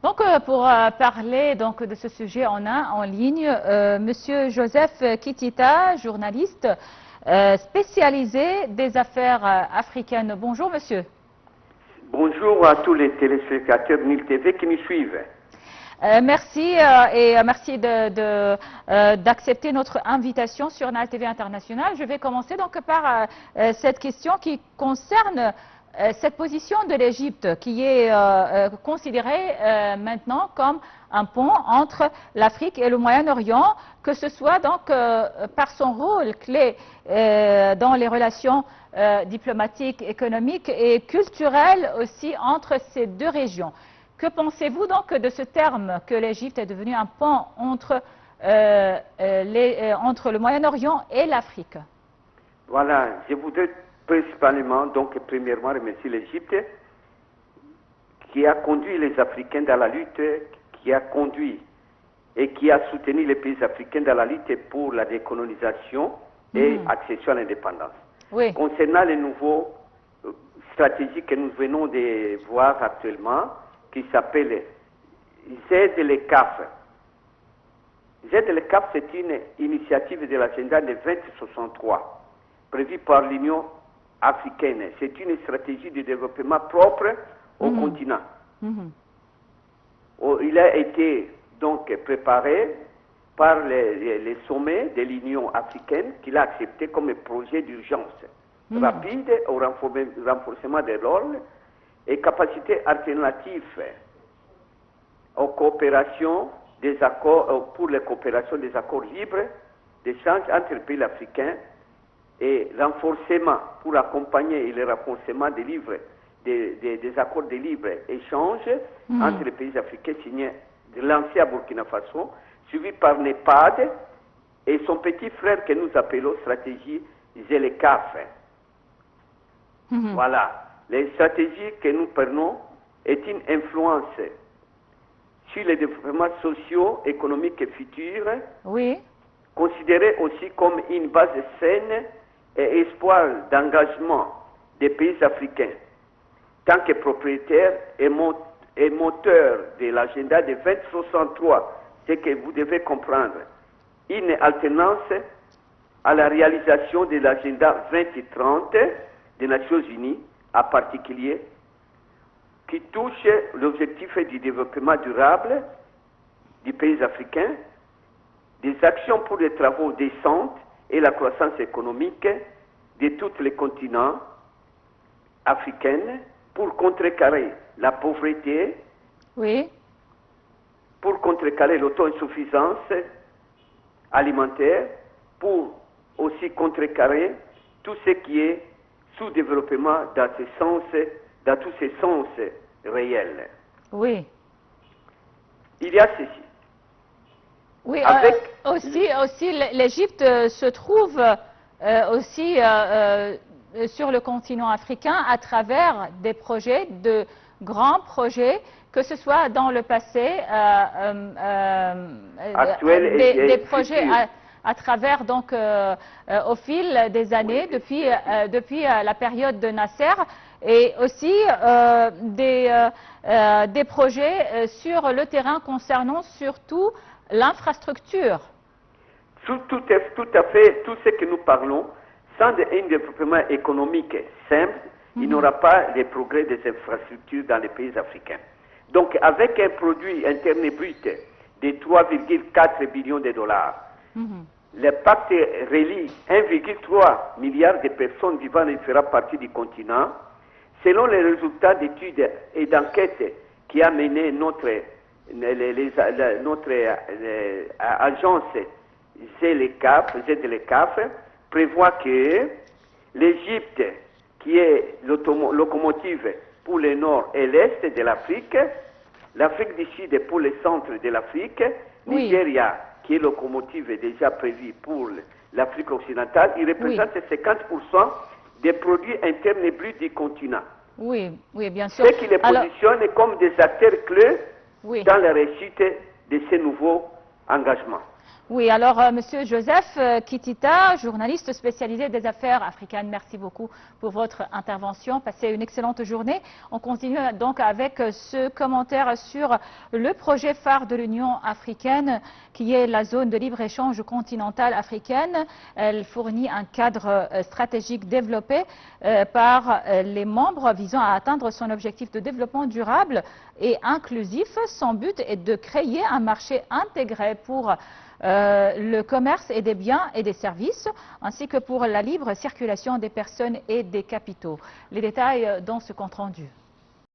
Donc, pour parler donc, de ce sujet, on a en ligne Monsieur Joseph Kitita, journaliste spécialisé des affaires africaines. Bonjour, monsieur. Bonjour à tous les téléspectateurs de Nil TV qui nous suivent. Merci et merci d'accepter notre invitation sur Nile TV International. Je vais commencer donc par cette question qui concerne cette position de l'Égypte qui est considérée maintenant comme un pont entre l'Afrique et le Moyen-Orient, que ce soit donc par son rôle clé dans les relations diplomatiques, économiques et culturelles aussi entre ces deux régions. Que pensez-vous donc de ce terme que l'Égypte est devenue un pont entre le Moyen-Orient et l'Afrique? Voilà, je voudrais principalement, donc premièrement, remercier l'Égypte qui a conduit les Africains dans la lutte, qui a conduit et qui a soutenu les pays africains dans la lutte pour la décolonisation et accession à l'indépendance. Oui. Concernant les nouveaux stratégies que nous venons de voir actuellement, qui s'appelle ZLECAF. ZLECAF, c'est une initiative de l'agenda de 2063, prévue par l'Union africaine. C'est une stratégie de développement propre au continent. Il a été donc préparé par les sommets de l'Union africaine qu'il a accepté comme projet d'urgence rapide au renforcement des rôles et capacités alternatives aux coopérations des accords, pour les coopérations des accords libres d'échange entre les pays africains et renforcement pour accompagner le renforcement des accords de libre-échange entre les pays africains signés de l'ancien Burkina Faso, suivi par NEPAD et son petit frère que nous appelons stratégie ZLECAF. Voilà. Les stratégies que nous prenons est une influence sur les développements sociaux, économiques et futurs, considérés aussi comme une base saine et espoir d'engagement des pays africains, tant que propriétaires et moteurs de l'agenda de 2063, c'est que vous devez comprendre, une alternance à la réalisation de l'agenda 2030 des Nations Unies, en particulier, qui touche l'objectif du développement durable du pays africain, des actions pour les travaux décents et la croissance économique de tous les continents africains pour contrecarrer la pauvreté, pour contrecarrer l'auto-insuffisance alimentaire, pour aussi contrecarrer tout ce qui est sous-développement dans tous ces sens réels. Oui. Il y a ceci. Oui, aussi l'Égypte se trouve aussi sur le continent africain à travers des projets, de grands projets, que ce soit dans le passé, des projets à travers donc au fil des années, depuis la période de Nasser, et aussi des projets sur le terrain concernant surtout l'infrastructure. Tout à fait, tout ce que nous parlons, sans un développement économique simple, il n'y aura pas les progrès des infrastructures dans les pays africains. Donc, avec un produit interne brut de 3,4 billions de dollars, le pacte relie 1,3 milliard de personnes vivant dans différentes parties du continent. Selon les résultats d'études et d'enquêtes qui a mené notre agence ZLECAF, prévoit que l'Égypte, qui est locomotive pour le nord et l'est de l'Afrique, l'Afrique du Sud pour le centre de l'Afrique, Nigeria, qui est locomotive déjà prévue pour l'Afrique occidentale, il représente 50% des produits internes bruts du continent. Oui, bien sûr. Ce qui les positionne comme des acteurs clés dans la réussite de ces nouveaux engagements. Oui, alors Monsieur Joseph Kitita, journaliste spécialisé des affaires africaines, merci beaucoup pour votre intervention. Passez une excellente journée. On continue donc avec ce commentaire sur le projet phare de l'Union africaine qui est la zone de libre-échange continentale africaine. Elle fournit un cadre stratégique développé par les membres visant à atteindre son objectif de développement durable et inclusif. Son but est de créer un marché intégré pour le commerce et des biens et des services, ainsi que pour la libre circulation des personnes et des capitaux. Les détails dans ce compte rendu.